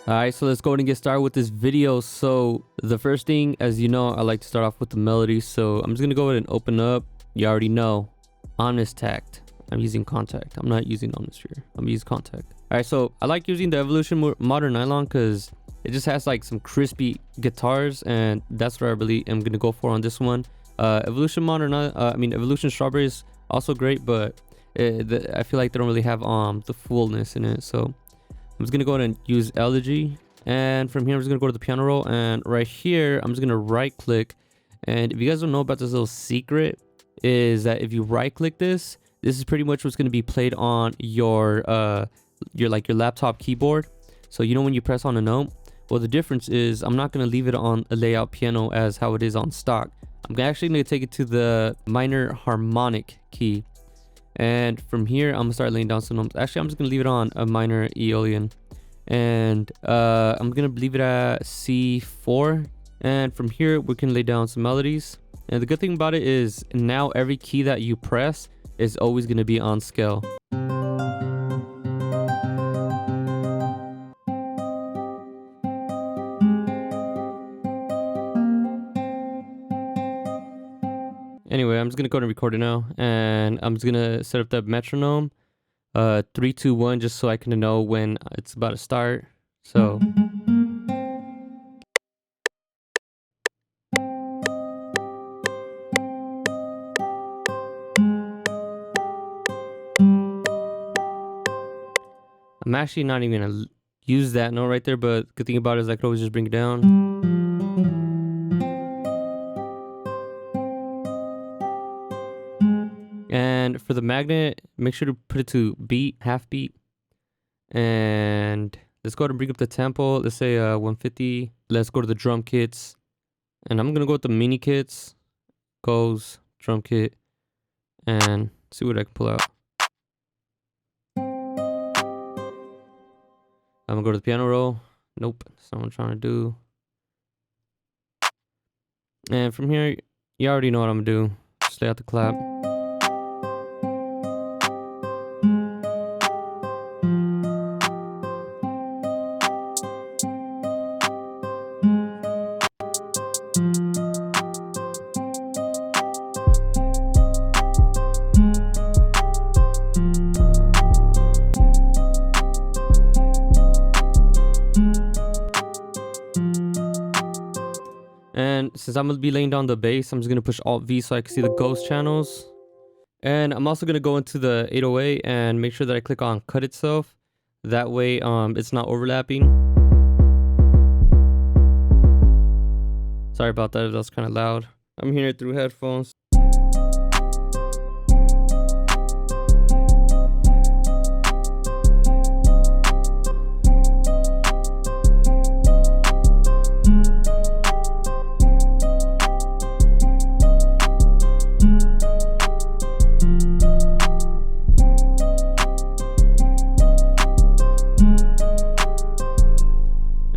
Alright, so let's go ahead and get started with this video. So the first thing, as you know, I like to start off with the melody. So I'm just gonna go ahead and open up. You already know, Omnis Tact. I'm using Contact. I'm not using Omnisphere. I'm using Contact. Alright, so I like using the Evolution Modern Nylon because it just has like some crispy guitars, and that's what I really am gonna go for on this one. Evolution Strawberry is also great, but I feel like they don't really have the fullness in it. So I'm just gonna go ahead and use Elegy, and from here I'm just gonna go to the piano roll, and right here I'm just gonna right click. And if you guys don't know about this little secret, is that if you right click this is pretty much what's gonna be played on your laptop keyboard. So you know when you press on a note, well, the difference is I'm not gonna leave it on a layout piano as how it is on stock. I'm actually gonna take it to the minor harmonic key. And from here, I'm gonna start laying down some notes. Actually, I'm just gonna leave it on a minor Aeolian, and I'm gonna leave it at C4. And from here, we can lay down some melodies. And the good thing about it is now every key that you press is always gonna be on scale. Anyway, I'm just gonna go and record it now, and I'm just gonna set up the metronome 3 2 1 just so I can know when it's about to start. So I'm actually not even gonna use that note right there, but good thing about it is I could always just bring it down. And for the magnet, make sure to put it to beat, half beat. And let's go ahead and bring up the tempo. Let's say 150. Let's go to the drum kits. And I'm going to go with the mini kits. Goes, drum kit. And see what I can pull out. I'm going to go to the piano roll. Nope, that's not what I'm trying to do. And from here, you already know what I'm going to do. Just lay out the clap. And since I'm gonna be laying down the bass, I'm just gonna push Alt V so I can see the ghost channels. And I'm also gonna go into the 808 and make sure that I click on cut itself. That way it's not overlapping. Sorry about that, that was kind of loud. I'm hearing it through headphones.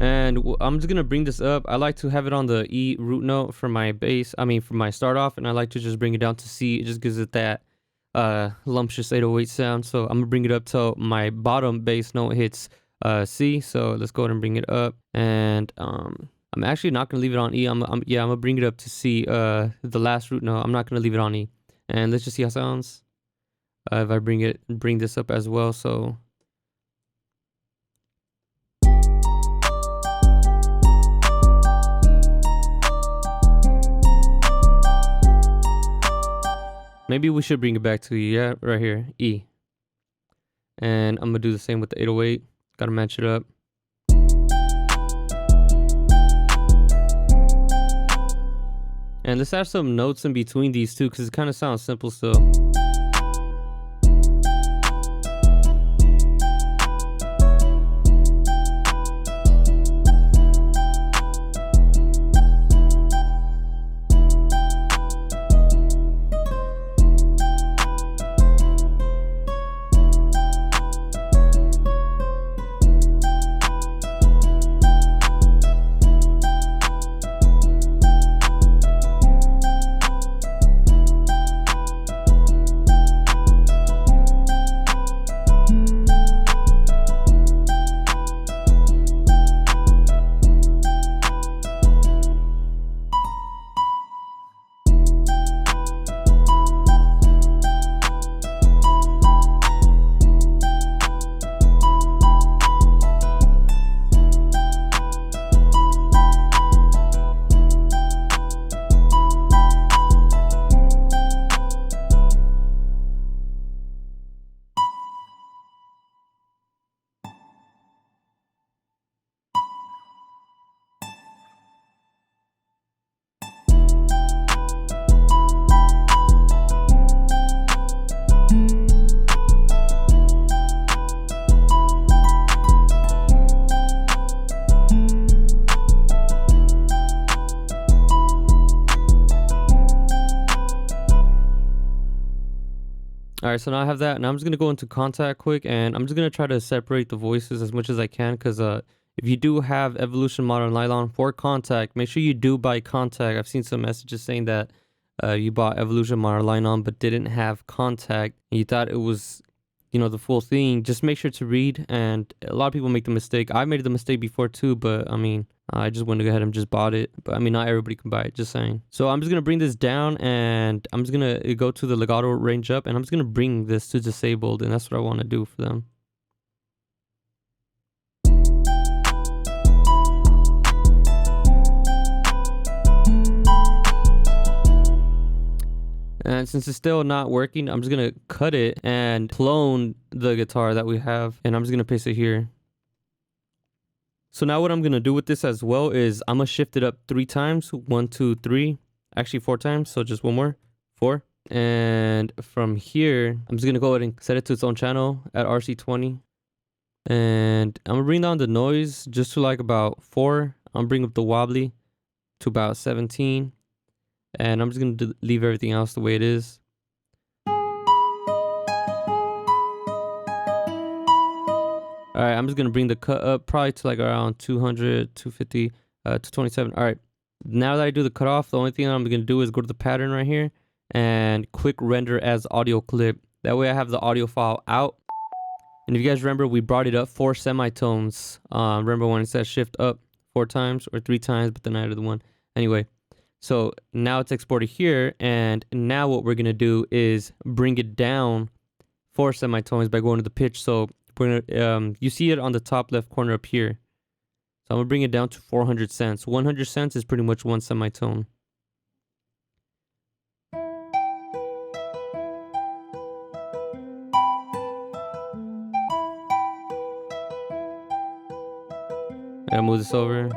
And I'm just gonna bring this up. I like to have it on the E root note for my bass. For my start off, and I like to just bring it down to C. It just gives it that lumptious 808 sound. So I'm gonna bring it up till my bottom bass note hits C. So let's go ahead and bring it up. And I'm actually not gonna leave it on E. I'm gonna bring it up to C. The last root note. I'm not gonna leave it on E. And let's just see how it sounds if I bring this up as well. So. Maybe we should bring it back to E, yeah, right here, E. And I'm gonna do the same with the 808. Gotta match it up. And let's add some notes in between these two because it kind of sounds simple still. All right, so now I have that, and I'm just gonna go into contact quick, and I'm just gonna try to separate the voices as much as I can, because if you do have Evolution Modern Nylon for contact, make sure you do buy contact. I've seen some messages saying that you bought Evolution Modern Nylon but didn't have contact, and you thought it was, you know, the full thing. Just make sure to read, and a lot of people make the mistake. I made the mistake before too, but I mean, I just went ahead and just bought it. But I mean, not everybody can buy it, just saying. So I'm just gonna bring this down, and I'm just gonna go to the legato range up, and I'm just gonna bring this to disabled, and that's what I want to do for them. And since it's still not working, I'm just gonna cut it and clone the guitar that we have, and I'm just gonna paste it here. So now what I'm gonna do with this as well is I'm gonna shift it up 3 times. 1, 2, 3. Actually 4 times, so just one more. 4. And from here, I'm just gonna go ahead and set it to its own channel at RC20. And I'm gonna bring down the noise just to like about 4. I'm gonna bring up the wobbly to about 17. And I'm just going to leave everything else the way it is. Alright, I'm just going to bring the cut up probably to like around 200, 250, 227. Alright, now that I do the cutoff, the only thing I'm going to do is go to the pattern right here and quick render as audio clip. That way I have the audio file out. And if you guys remember, we brought it up 4 semitones. Remember when it says shift up 4 times or 3 times, but then I added the 1. Anyway. So now it's exported here, and now what we're gonna do is bring it down 4 semitones by going to the pitch. So we're gonna, you see it on the top left corner up here. So I'm gonna bring it down to 400 cents. 100 cents is pretty much 1 semitone. I gotta move this over.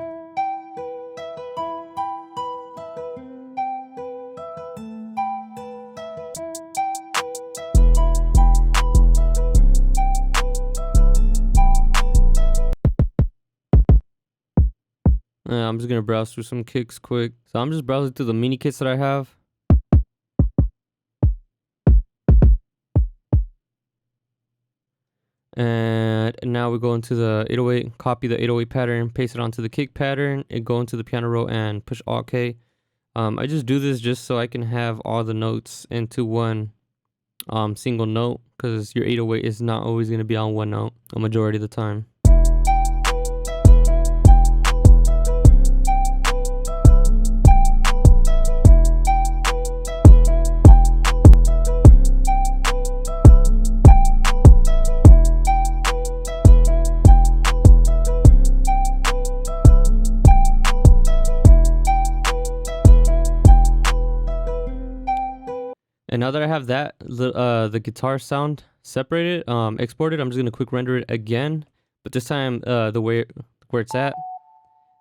I'm just gonna browse through some kicks quick. So I'm just browsing through the mini kits that I have. And now we go into the 808, copy the 808 pattern, paste it onto the kick pattern, and go into the piano roll and push Alt K. I just do this just so I can have all the notes into one single note, because your 808 is not always going to be on one note a majority of the time. And now that I have that, the guitar sound separated, exported, I'm just gonna quick render it again, but this time the way where it's at.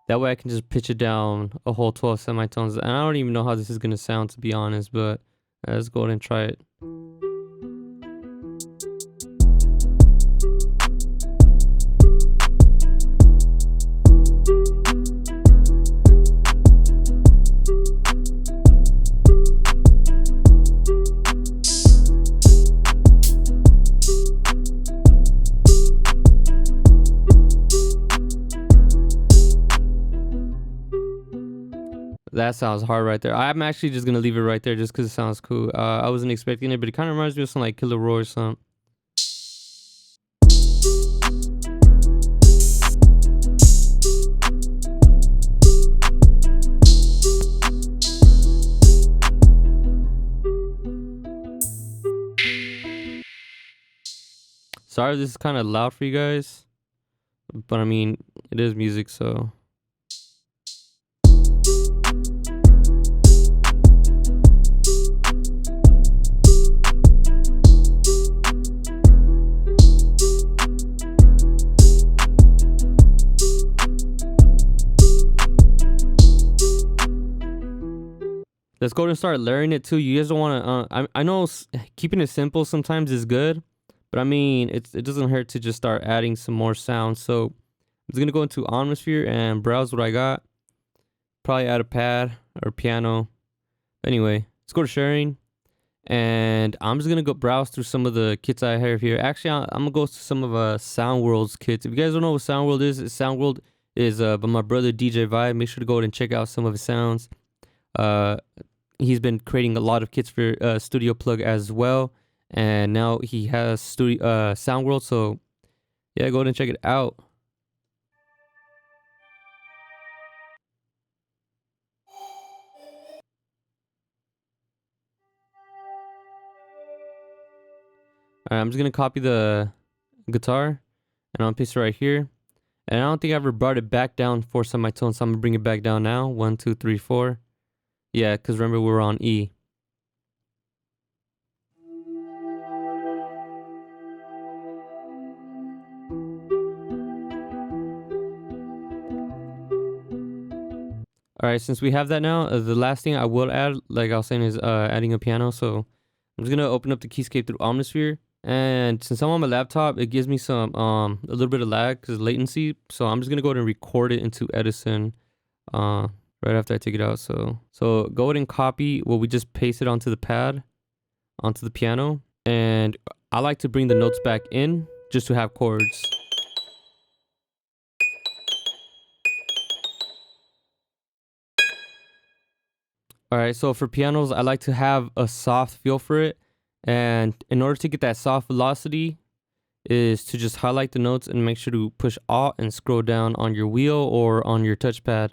That way I can just pitch it down a whole 12 semitones. And I don't even know how this is gonna sound, to be honest, but let's go ahead and try it. That sounds hard right there. I'm actually just gonna leave it right there just because it sounds cool. I wasn't expecting it, but it kind of reminds me of something like LAROI or something. Sorry, this is kind of loud for you guys, but I mean, it is music, so. Let's go and start layering it too. You guys don't want to. I know keeping it simple sometimes is good, but I mean it doesn't hurt to just start adding some more sounds. So I'm just gonna go into Omnisphere and browse what I got. Probably add a pad or piano. Anyway, let's go to sharing, And I'm just gonna go browse through some of the kits I have here. Actually, I'm gonna go to some of Soundworld's kits. If you guys don't know what Soundworld is, Soundworld is by my brother DJ Vibe. Make sure to go ahead and check out some of his sounds. He's been creating a lot of kits for StudioPlug as well, and now he has Soundworld. So yeah, go ahead and check it out. All right, I'm just gonna copy the guitar and I'll paste it right here. And I don't think I ever brought it back down for some of my tones, so I'm gonna bring it back down now. 1, 2, 3, 4. Yeah, because remember we were on E. All right, since we have that now, the last thing I will add, like I was saying, is adding a piano. So I'm just gonna open up the keyscape through Omnisphere. And since I'm on my laptop, it gives me some a little bit of lag because latency. So I'm just gonna go ahead and record it into Edison right after I take it out. So go ahead and copy what we just pasted onto the pad, onto the piano. And I like to bring the notes back in just to have chords. All right, so for pianos, I like to have a soft feel for it. And in order to get that soft velocity is to just highlight the notes and make sure to push Alt and scroll down on your wheel or on your touchpad.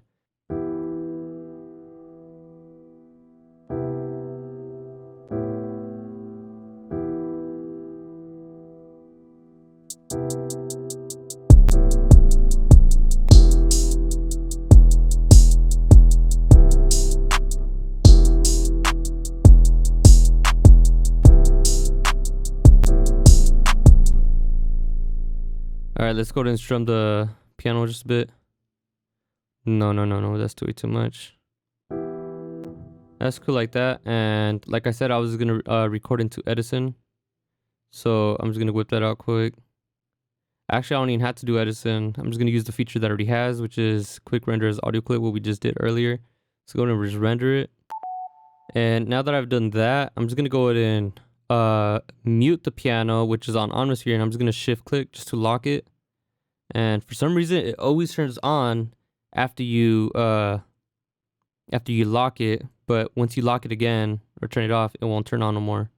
All right, let's go ahead and strum the piano just a bit. No, that's way too much. That's cool like that. And like I said, I was gonna record into Edison. So I'm just gonna whip that out quick. Actually, I don't even have to do Edison. I'm just gonna use the feature that already has, which is quick render as audio clip, what we just did earlier. So go ahead and just render it. And now that I've done that, I'm just gonna go ahead and mute the piano, which is on Omnisphere, and I'm just gonna shift click just to lock it. And for some reason, it always turns on after you lock it, but once you lock it again or turn it off, it won't turn on no more.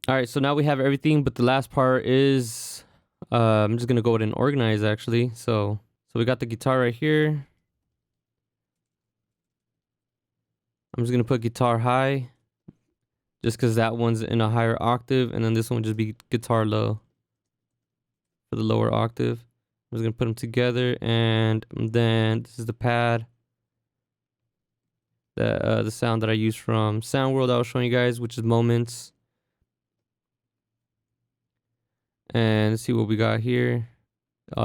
All right, so now we have everything, but the last part is I'm just gonna go ahead and organize actually. So we got the guitar right here. I'm just gonna put guitar high, just because that one's in a higher octave, and then this one will just be guitar low for the lower octave. I'm just gonna put them together, and then this is the pad, the sound that I use from Soundworld I was showing you guys, which is Moments. And let's see what we got here.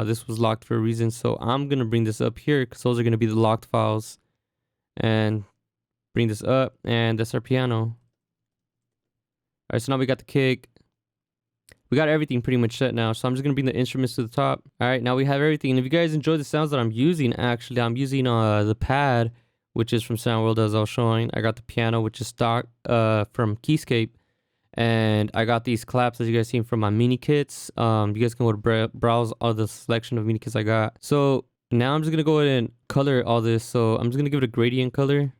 This was locked for a reason, so I'm gonna bring this up here because those are gonna be the locked files, and bring this up, and that's our piano. All right, so now we got the kick. We got everything pretty much set now, so I'm just gonna bring the instruments to the top. All right, now we have everything. And if you guys enjoy the sounds that I'm using, actually, I'm using the pad, which is from Soundworld as I was showing. I got the piano, which is stock from Keyscape, and I got these claps as you guys seen from my mini kits. You guys can go to browse all the selection of mini kits I got. So now I'm just gonna go ahead and color all this. So I'm just gonna give it a gradient color.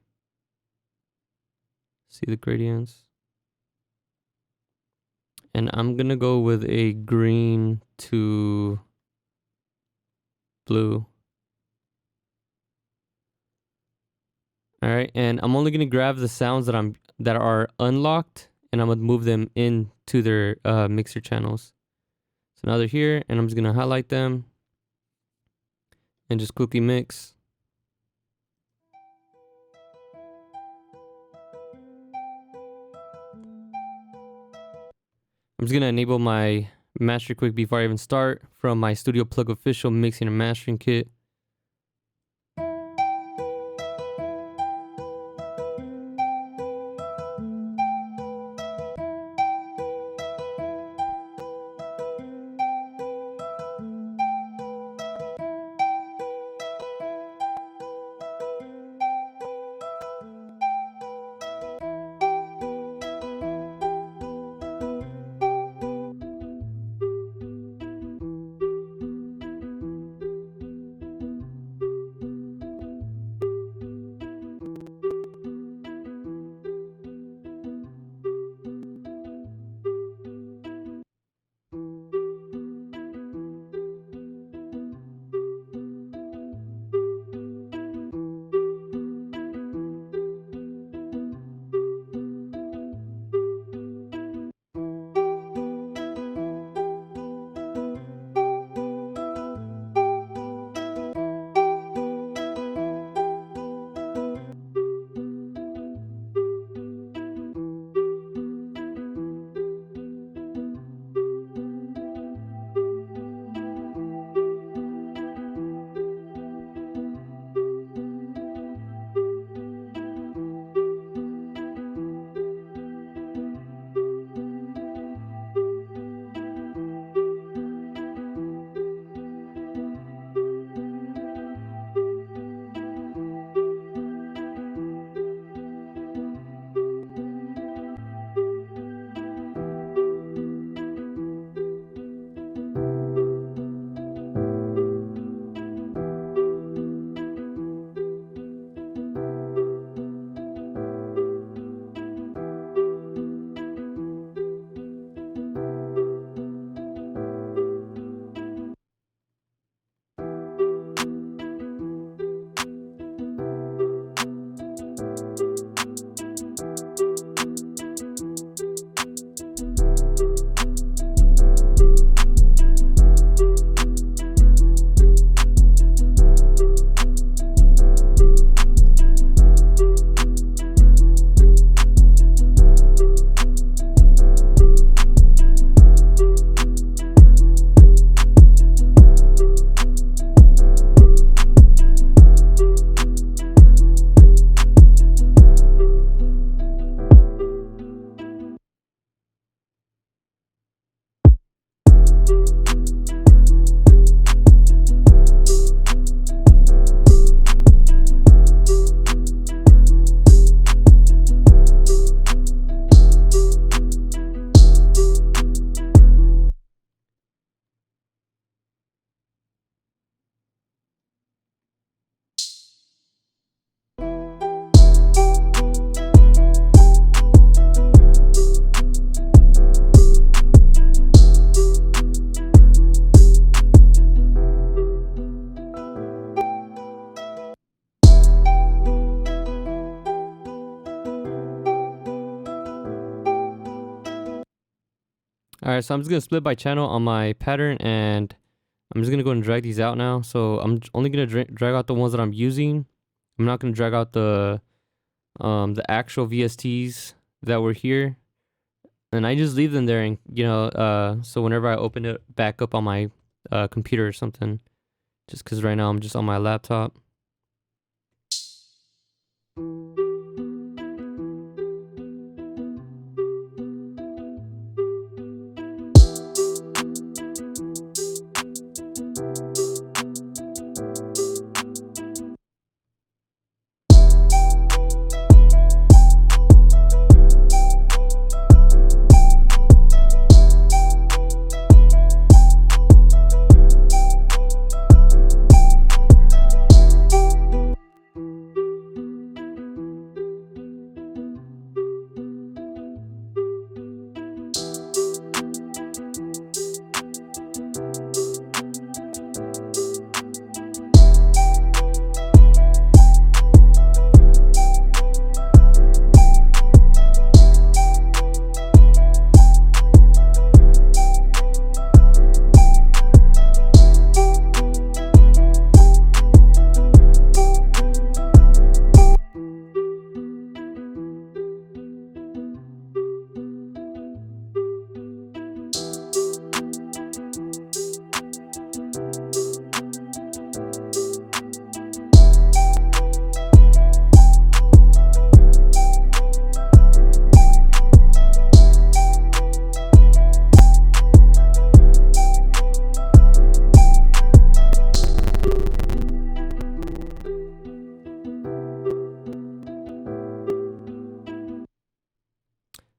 See the gradients. And I'm gonna go with a green to blue. All right, and I'm only gonna grab the sounds that are unlocked, and I'm gonna move them into their mixer channels. So now they're here, and I'm just gonna highlight them and just quickly mix. I'm just gonna enable my master quick before I even start from my StudioPlug official mixing and mastering kit. All right, so I'm just gonna split by channel on my pattern, and I'm just gonna go and drag these out now. So I'm only gonna drag out the ones that I'm using. I'm not gonna drag out the actual VSTs that were here, and I just leave them there, and so whenever I open it back up on my computer or something, just because right now I'm just on my laptop.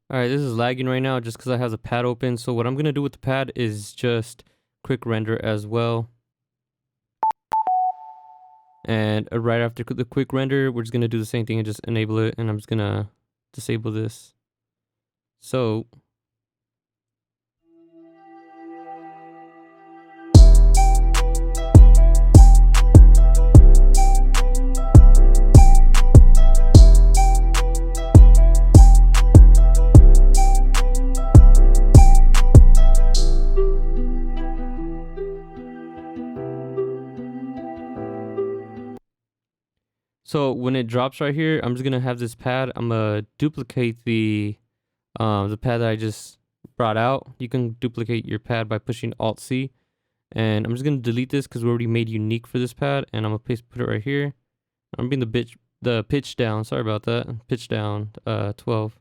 All right, this is lagging right now just because I have the pad open. So what I'm gonna do with the pad is just quick render as well. And right after the quick render, we're just gonna do the same thing and just enable it. And I'm just gonna disable this. So when it drops right here, I'm just gonna have this pad. I'm gonna duplicate the pad that I just brought out. You can duplicate your pad by pushing Alt-C. And I'm just gonna delete this because we already made unique for this pad. And I'm gonna put it right here. I'm bringing the pitch down. Sorry about that. Pitch down 12.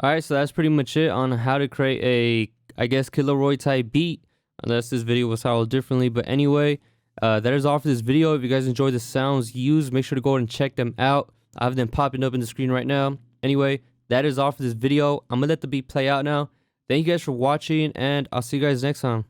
All right, so that's pretty much it on how to create a, I guess, LAROI type beat. Unless this video was titled differently, but anyway, that is all for this video. If you guys enjoy the sounds used, make sure to go ahead and check them out. I have them popping up in the screen right now. Anyway, that is all for this video. I'm gonna let the beat play out now. Thank you guys for watching, and I'll see you guys next time.